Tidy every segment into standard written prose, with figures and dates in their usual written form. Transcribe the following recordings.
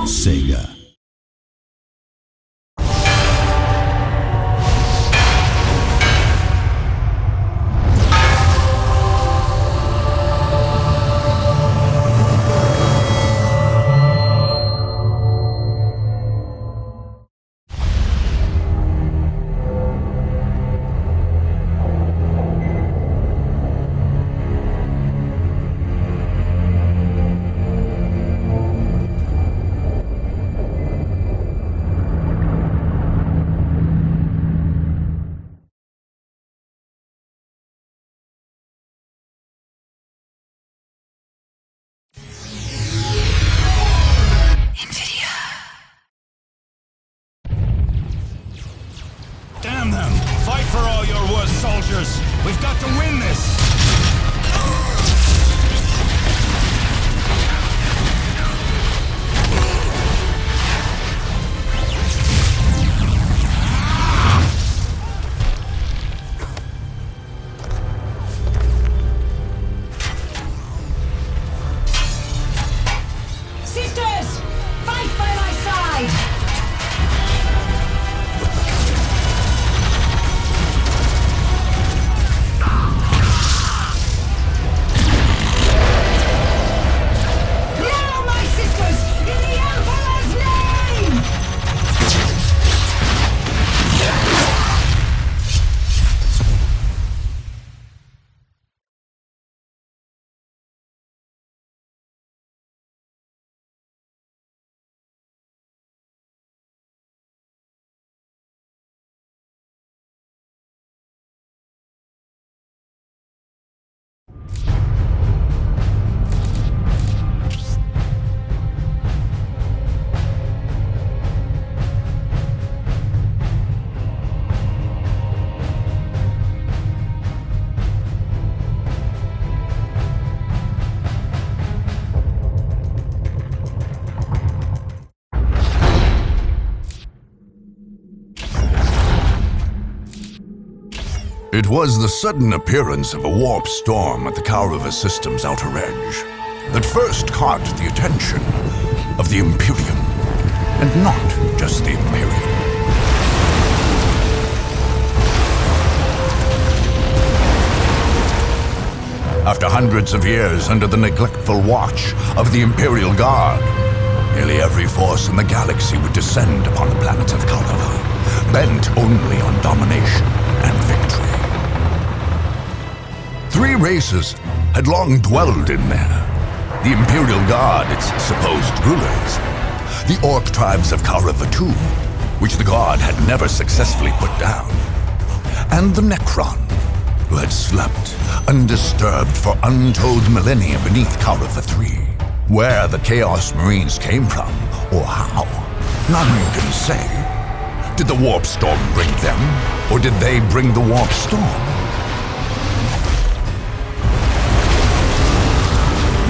Sega. Damn them! Fight for all your worst soldiers! We've got to win this! Sisters! Fight by my side! It was the sudden appearance of a warp storm at the Kaurava system's outer edge that first caught the attention of the Imperium, and not just the Imperium. After hundreds of years under the neglectful watch of the Imperial Guard, nearly every force in the galaxy would descend upon the planet of Kaurava, bent only on domination and victory. Three races had long dwelled in there. The Imperial Guard, its supposed rulers, the Orc tribes of Kaurava II, which the Guard had never successfully put down, and the Necron, who had slept undisturbed for untold millennia beneath Kaurava III. Where the Chaos Marines came from, or how, none can say. Did the Warp Storm bring them, or did they bring the Warp Storm?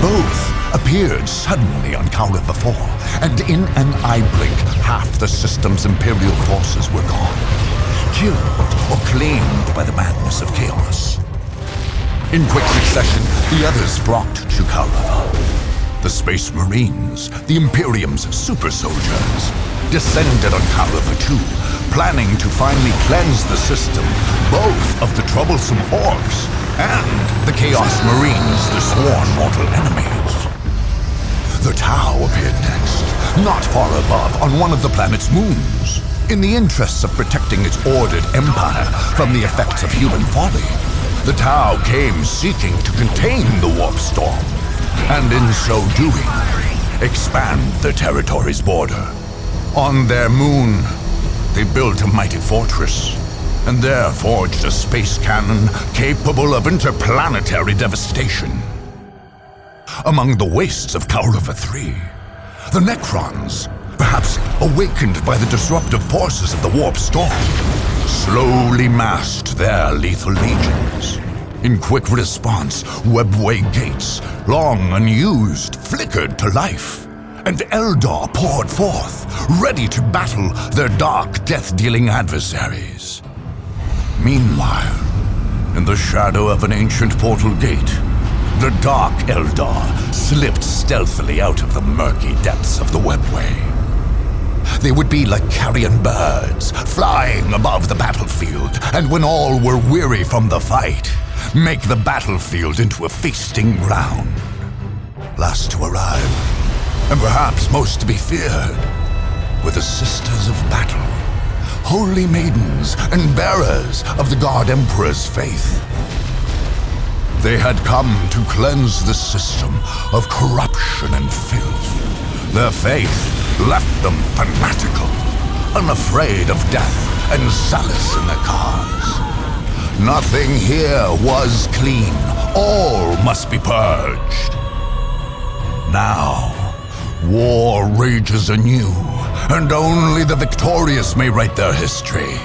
Both appeared suddenly on Kaurava IV, and in an eye blink, half the system's Imperial forces were gone, killed or claimed by the madness of chaos. In quick succession, the others flocked to Kaurava. The Space Marines, the Imperium's super soldiers, descended on Kaurava II, planning to finally cleanse the system, both of the troublesome Orcs and the Chaos Marines, the sworn mortal enemies. The Tau appeared next, not far above, on one of the planet's moons. In the interests of protecting its ordered empire from the effects of human folly, the Tau came seeking to contain the Warp Storm, and in so doing, expand the territory's border. On their moon, they built a mighty fortress, and there forged a space cannon capable of interplanetary devastation. Among the wastes of Kaurava III, the Necrons, perhaps awakened by the disruptive forces of the Warp Storm, slowly massed their lethal legions. In quick response, webway gates, long unused, flickered to life, and Eldar poured forth, ready to battle their dark, death-dealing adversaries. Meanwhile, in the shadow of an ancient portal gate, The dark Eldar slipped stealthily out of the murky depths of the webway. They would be like carrion birds, flying above the battlefield, and when all were weary from the fight, make the battlefield into a feasting ground. Last to arrive, and perhaps most to be feared, were the Sisters of Battle, holy maidens and bearers of the God Emperor's faith. They had come to cleanse the system of corruption and filth. Their faith left them fanatical, unafraid of death and zealous in their cause. Nothing here was clean. All must be purged. Now, war rages anew, and only the victorious may write their history.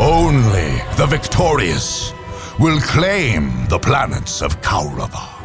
Only the victorious will claim the planets of Kaurava.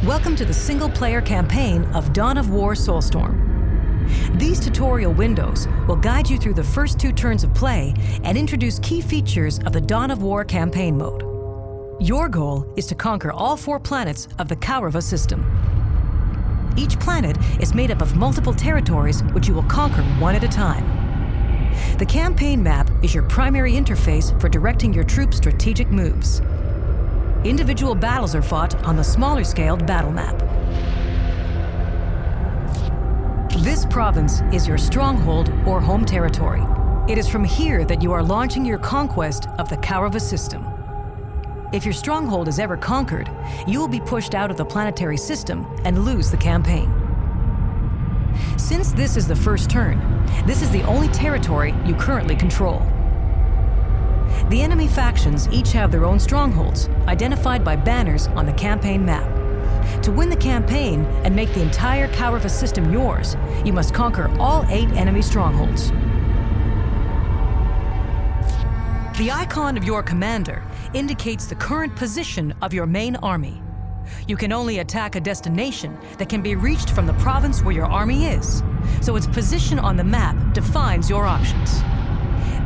Welcome to the single-player campaign of Dawn of War Soulstorm. These tutorial windows will guide you through the first 2 turns of play and introduce key features of the Dawn of War campaign mode. Your goal is to conquer all 4 planets of the Kaurava system. Each planet is made up of multiple territories which you will conquer one at a time. The campaign map is your primary interface for directing your troops' strategic moves. Individual battles are fought on the smaller-scaled battle map. This province is your stronghold or home territory. It is from here that you are launching your conquest of the Kaurava system. If your stronghold is ever conquered, you will be pushed out of the planetary system and lose the campaign. Since this is the first turn, this is the only territory you currently control. The enemy factions each have their own strongholds, identified by banners on the campaign map. To win the campaign and make the entire Kaurava system yours, you must conquer all 8 enemy strongholds. The icon of your commander indicates the current position of your main army. You can only attack a destination that can be reached from the province where your army is, so its position on the map defines your options.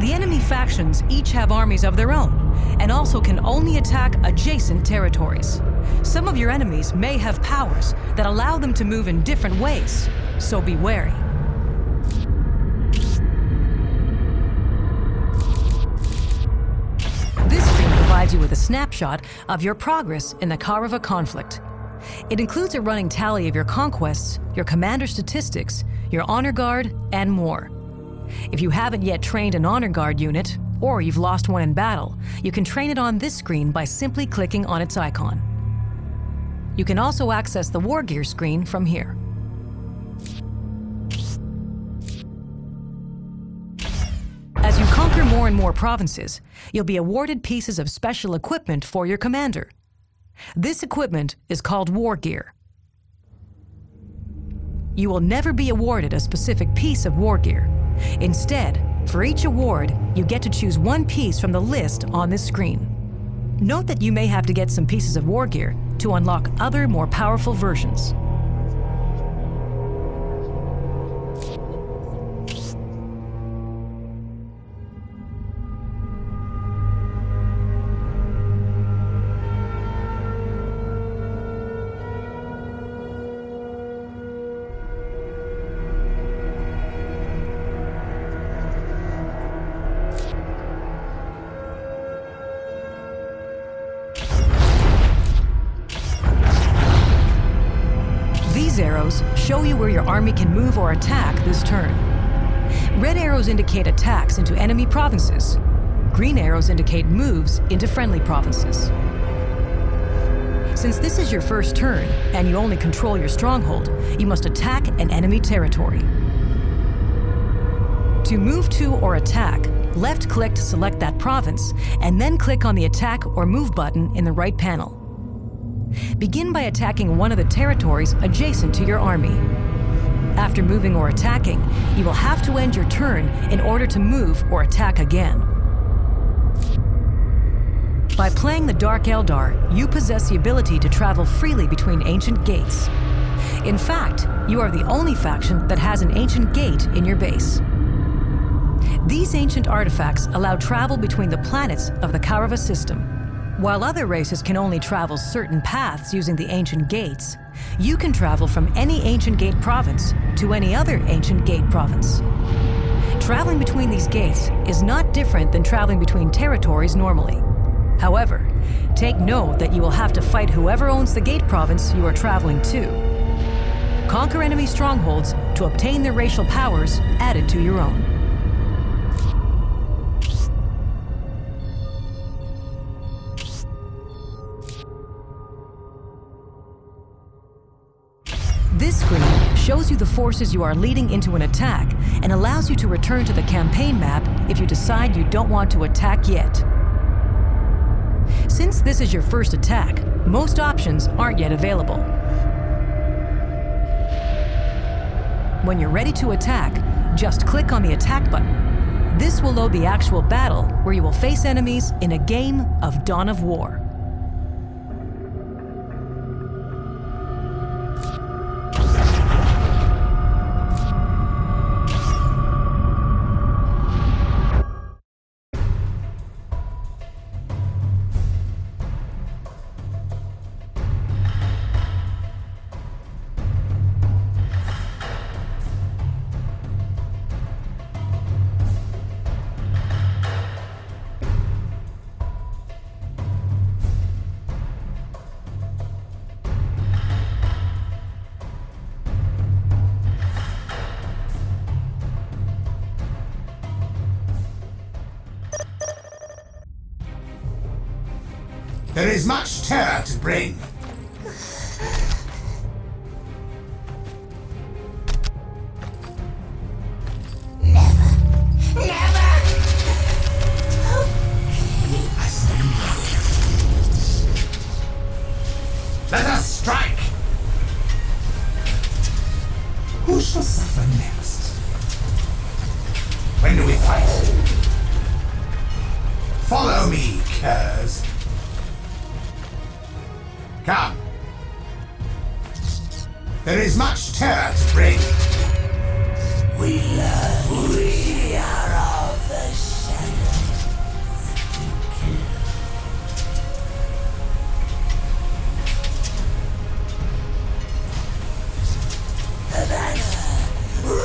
The enemy factions each have armies of their own, and also can only attack adjacent territories. Some of your enemies may have powers that allow them to move in different ways, so be wary. This screen provides you with a snapshot of your progress in the Kaurava conflict. It includes a running tally of your conquests, your commander statistics, your honor guard, and more. If you haven't yet trained an honor guard unit, or you've lost one in battle, you can train it on this screen by simply clicking on its icon. You can also access the war gear screen from here. As you conquer more and more provinces, you'll be awarded pieces of special equipment for your commander. This equipment is called war gear. You will never be awarded a specific piece of war gear. Instead, for each award, you get to choose one piece from the list on this screen. Note that you may have to get some pieces of war gear to unlock other, more powerful versions. These arrows show you where your army can move or attack this turn. Red arrows indicate attacks into enemy provinces. Green arrows indicate moves into friendly provinces. Since this is your first turn, and you only control your stronghold, you must attack an enemy territory. To move to or attack, left-click to select that province, and then click on the Attack or Move button in the right panel. Begin by attacking one of the territories adjacent to your army. After moving or attacking, you will have to end your turn in order to move or attack again. By playing the Dark Eldar, you possess the ability to travel freely between ancient gates. In fact, you are the only faction that has an ancient gate in your base. These ancient artifacts allow travel between the planets of the Kaurava system. While other races can only travel certain paths using the ancient gates, you can travel from any ancient gate province to any other ancient gate province. Traveling between these gates is not different than traveling between territories normally. However, take note that you will have to fight whoever owns the gate province you are traveling to. Conquer enemy strongholds to obtain their racial powers added to your own. This screen shows you the forces you are leading into an attack and allows you to return to the campaign map if you decide you don't want to attack yet. Since this is your first attack, most options aren't yet available. When you're ready to attack, just click on the Attack button. This will load the actual battle where you will face enemies in a game of Dawn of War. There is much terror to bring. Let us strike! Who shall suffer next? When do we fight? Follow me, curs. Come. There is much terror to bring. We learn we are of the shadows to kill. The banner!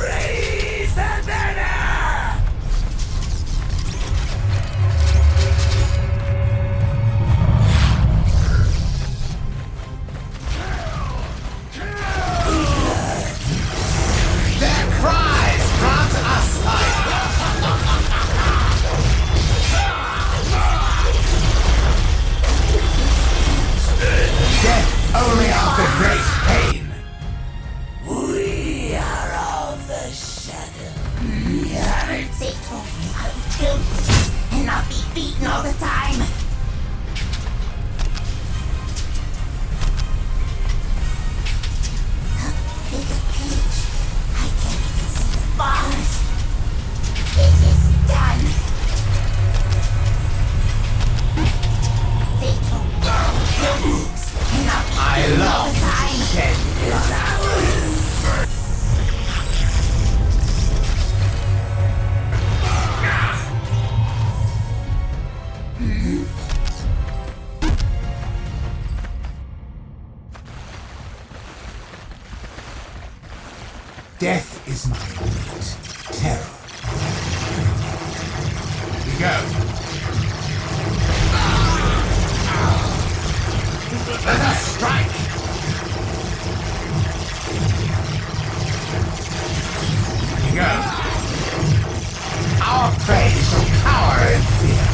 Raise the banner! Only after great pain. We are of the shadow. They told me I would kill you and not be beaten all the time. There's a peach. I can't even see the bars. It is done. They told me I would kill you. I love to shed blood. Death is my ultimate terror. We go. Let us strike! Here we go. Our prey shall cower in fear.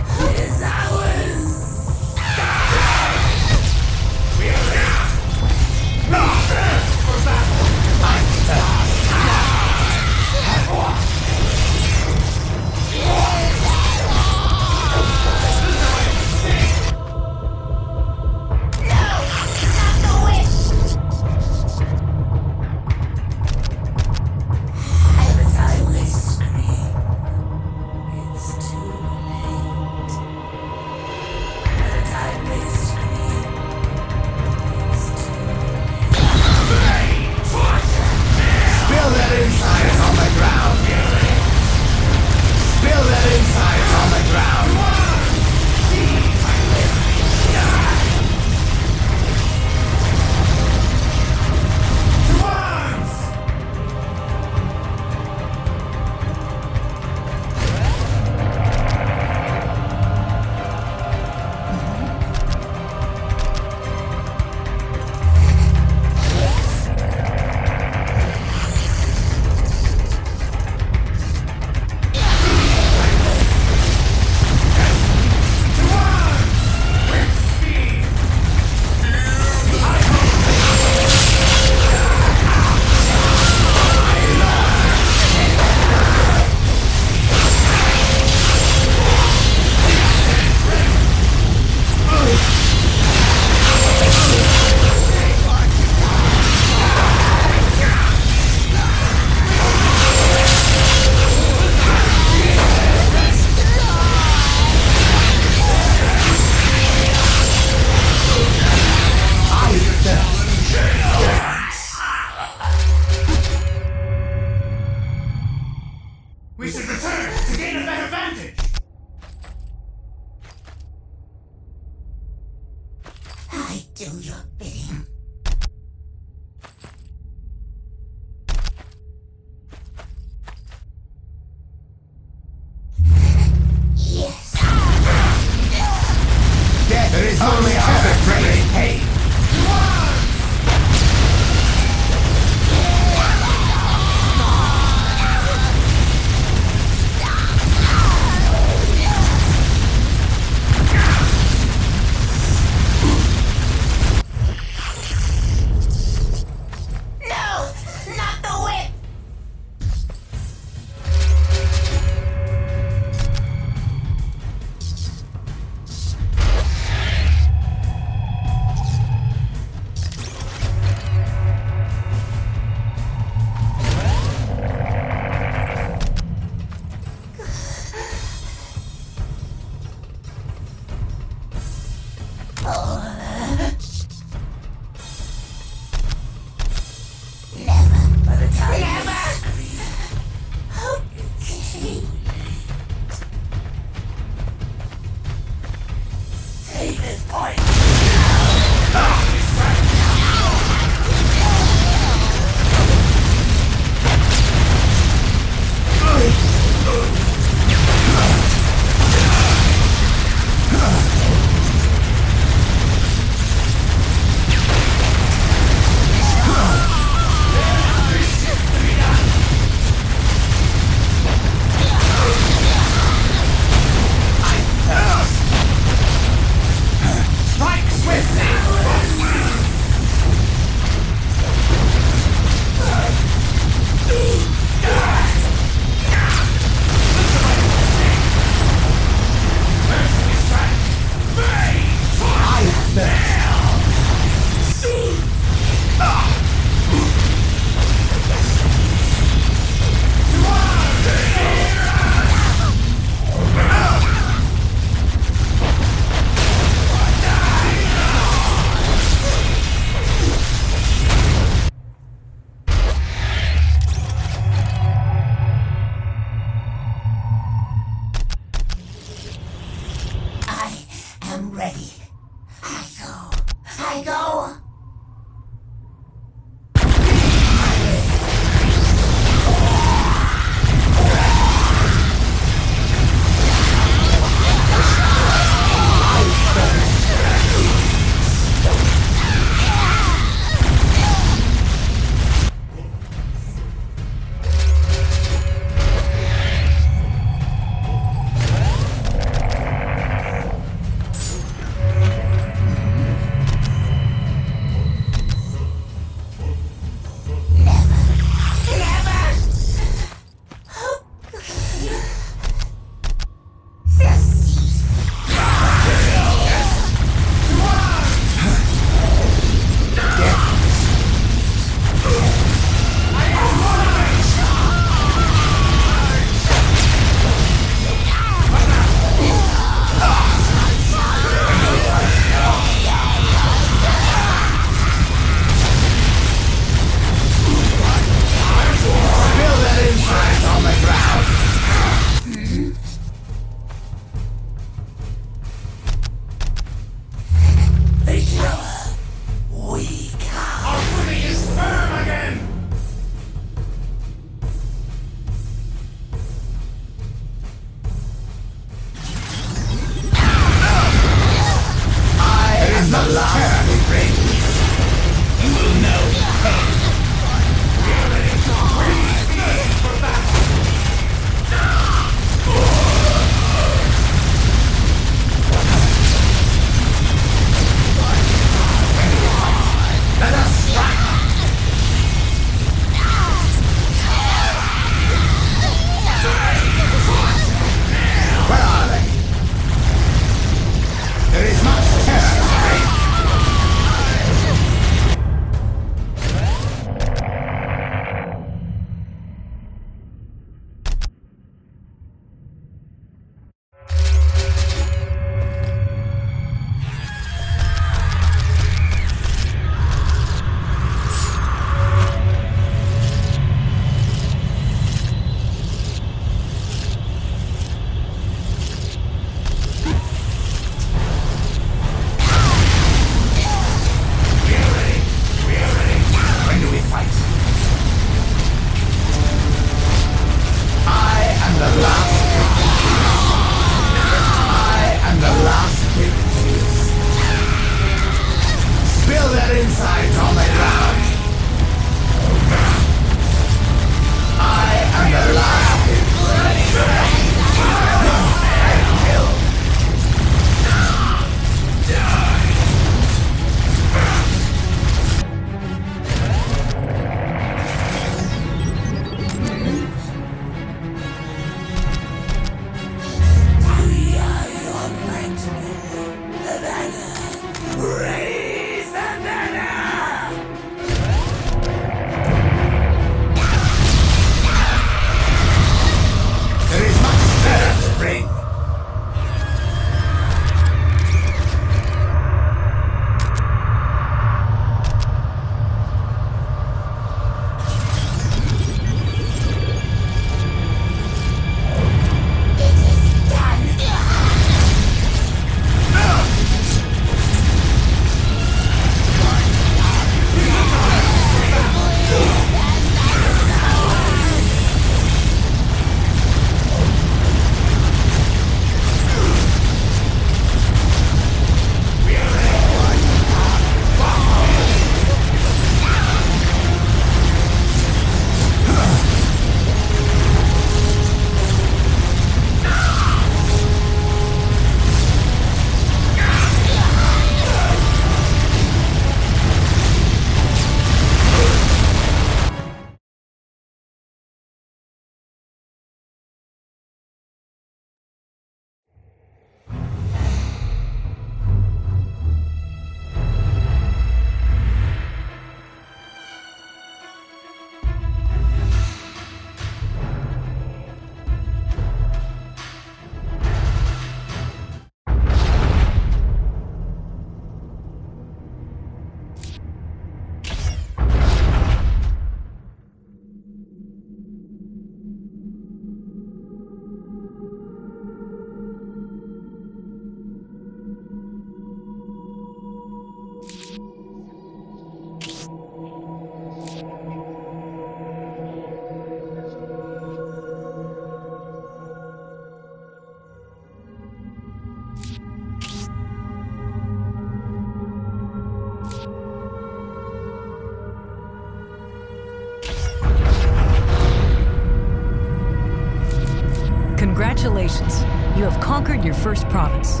Congratulations, you have conquered your first province.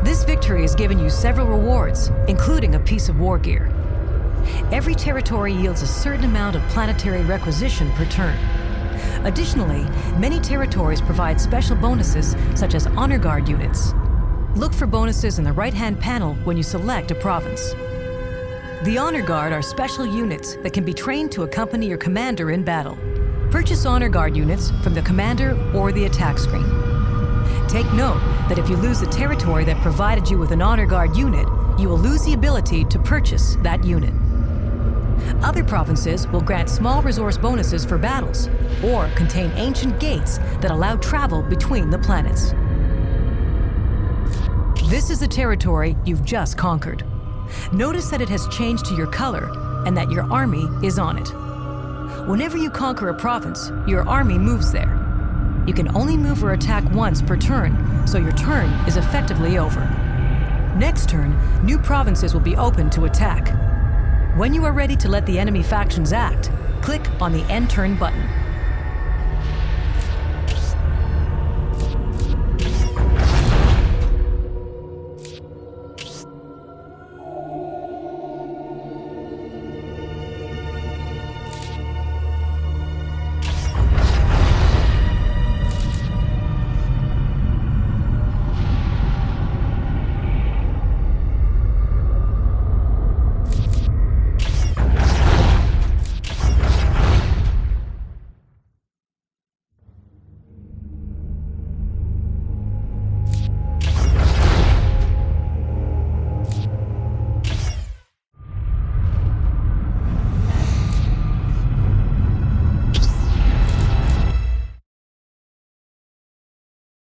This victory has given you several rewards, including a piece of war gear. Every territory yields a certain amount of planetary requisition per turn. Additionally, many territories provide special bonuses such as Honor Guard units. Look for bonuses in the right-hand panel when you select a province. The Honor Guard are special units that can be trained to accompany your commander in battle. Purchase Honor Guard units from the commander or the attack screen. Take note that if you lose the territory that provided you with an Honor Guard unit, you will lose the ability to purchase that unit. Other provinces will grant small resource bonuses for battles, or contain ancient gates that allow travel between the planets. This is the territory you've just conquered. Notice that it has changed to your color and that your army is on it. Whenever you conquer a province, your army moves there. You can only move or attack once per turn, so your turn is effectively over. Next turn, new provinces will be open to attack. When you are ready to let the enemy factions act, click on the End Turn button.